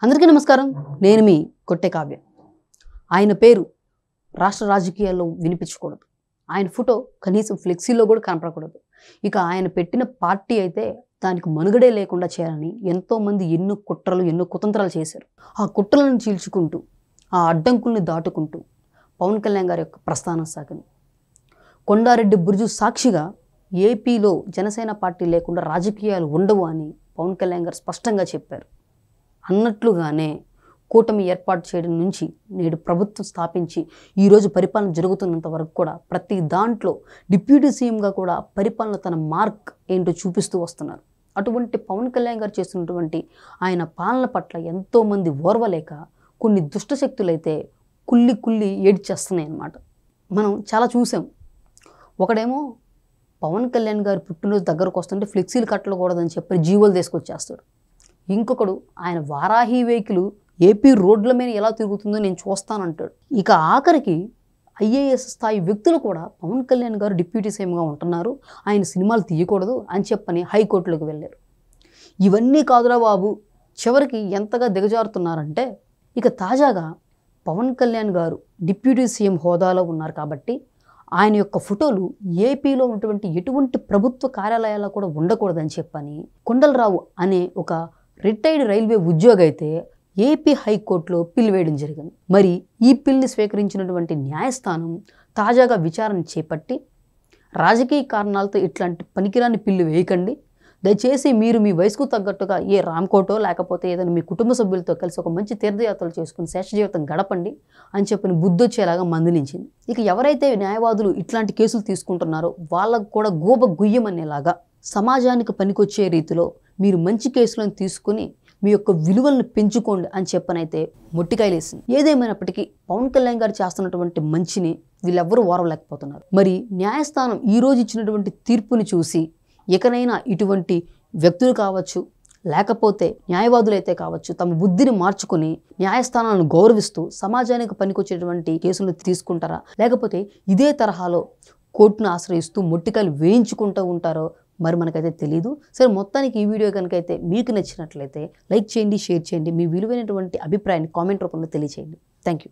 అందరికీ నమస్కారం. నేను మీ కొట్టె కావ్య. ఆయన పేరు రాష్ట్ర రాజకీయాల్లో వినిపించకూడదు. ఆయన ఫోటో కనీసం ఫ్లెక్సీలో కూడా కనపడకూడదు. ఇక ఆయన పెట్టిన పార్టీ అయితే దానికి మనుగడే లేకుండా చేయాలని ఎంతోమంది ఎన్నో కుట్రలు ఎన్నో కుతంత్రాలు చేశారు. ఆ కుట్రలను చీల్చుకుంటూ ఆ అడ్డంకుల్ని దాటుకుంటూ పవన్ కళ్యాణ్ గారి యొక్క ప్రస్థానం సాగింది. కొండారెడ్డి బుర్జు సాక్షిగా ఏపీలో జనసేన పార్టీ లేకుండా రాజకీయాలు ఉండవు అని పవన్ కళ్యాణ్ గారు స్పష్టంగా చెప్పారు. అన్నట్లుగానే కూటమి ఏర్పాటు చేయడం నుంచి నేడు ప్రభుత్వం స్థాపించి ఈరోజు పరిపాలన జరుగుతున్నంత వరకు కూడా ప్రతి దాంట్లో డిప్యూటీ సీఎంగా కూడా పరిపాలన తన మార్క్ ఏంటో చూపిస్తూ వస్తున్నారు. అటువంటి పవన్ కళ్యాణ్ గారు చేస్తున్నటువంటి ఆయన పాలన పట్ల ఎంతోమంది ఓర్వలేక కొన్ని దుష్టశక్తులైతే కుళ్ళి ఏడ్చేస్తున్నాయి అన్నమాట. మనం చాలా చూసాం. ఒకడేమో పవన్ కళ్యాణ్ గారు పుట్టినరోజు దగ్గరకు వస్తుంటే ఫ్లెక్సీలు కట్టకూడదని చెప్పి జీవోలు తీసుకొచ్చేస్తాడు. ఇంకొకడు ఆయన వారాహి వెహికల్ ఏపీ రోడ్ల మీద ఎలా తిరుగుతుందో నేను చూస్తానంటాడు. ఇక ఆఖరికి ఐఏఎస్ స్థాయి వ్యక్తులు కూడా పవన్ కళ్యాణ్ గారు డిప్యూటీ సీఎంగా ఉంటున్నారు, ఆయన సినిమాలు తీయకూడదు అని చెప్పని హైకోర్టులోకి వెళ్ళారు. ఇవన్నీ కాదురా బాబు, చివరికి ఎంతగా దిగజారుతున్నారంటే ఇక తాజాగా పవన్ కళ్యాణ్ గారు డిప్యూటీ సీఎం హోదాలో ఉన్నారు కాబట్టి ఆయన యొక్క ఫోటోలు ఏపీలో ఉన్నటువంటి ఎటువంటి ప్రభుత్వ కార్యాలయాల్లో కూడా ఉండకూడదని చెప్పని కొండలరావు అనే ఒక రిటైర్డ్ రైల్వే ఉద్యోగి అయితే ఏపీ హైకోర్టులో పిల్ వేయడం జరిగింది. మరి ఈ పిల్ని స్వీకరించినటువంటి న్యాయస్థానం తాజాగా విచారణ చేపట్టి రాజకీయ కారణాలతో ఇట్లాంటి పనికిరాని పిల్లు వేయకండి, దయచేసి మీరు మీ వయసుకు తగ్గట్టుగా ఏ రామ్కోటో లేకపోతే ఏదైనా మీ కుటుంబ సభ్యులతో కలిసి ఒక మంచి తీర్థయాత్రలు చేసుకుని శేష జీవితం గడపండి అని చెప్పని బుద్ధొచ్చేలాగా మందలించింది. ఇక ఎవరైతే న్యాయవాదులు ఇట్లాంటి కేసులు తీసుకుంటున్నారో వాళ్ళకు కూడా గోబ గుయ్యమనేలాగా సమాజానికి పనికొచ్చే రీతిలో మీరు మంచి కేసులను తీసుకుని మీ యొక్క విలువలను పెంచుకోండి అని చెప్పనైతే మొట్టికాయలేసింది. ఏదేమైనప్పటికీ పవన్ కళ్యాణ్ గారు చేస్తున్నటువంటి మంచిని వీళ్ళెవ్వరూ ఓర్వలేకపోతున్నారు. మరి న్యాయస్థానం ఈరోజు ఇచ్చినటువంటి తీర్పుని చూసి ఇకనైనా ఇటువంటి వ్యక్తులు కావచ్చు లేకపోతే న్యాయవాదులైతే కావచ్చు తమ బుద్ధిని మార్చుకుని న్యాయస్థానాలను గౌరవిస్తూ సమాజానికి పనికొచ్చేటువంటి కేసులు తీసుకుంటారా, లేకపోతే ఇదే తరహాలో కోర్టును ఆశ్రయిస్తూ మొట్టికాయలు వేయించుకుంటూ ఉంటారో మరి మనకైతే తెలియదు. సరే, మొత్తానికి ఈ వీడియో కనుకైతే మీకు నచ్చినట్లయితే లైక్ చేయండి, షేర్ చేయండి, మీ విలువైనటువంటి అభిప్రాయాన్ని కామెంట్ రూపంలో తెలియచేయండి. Thank you.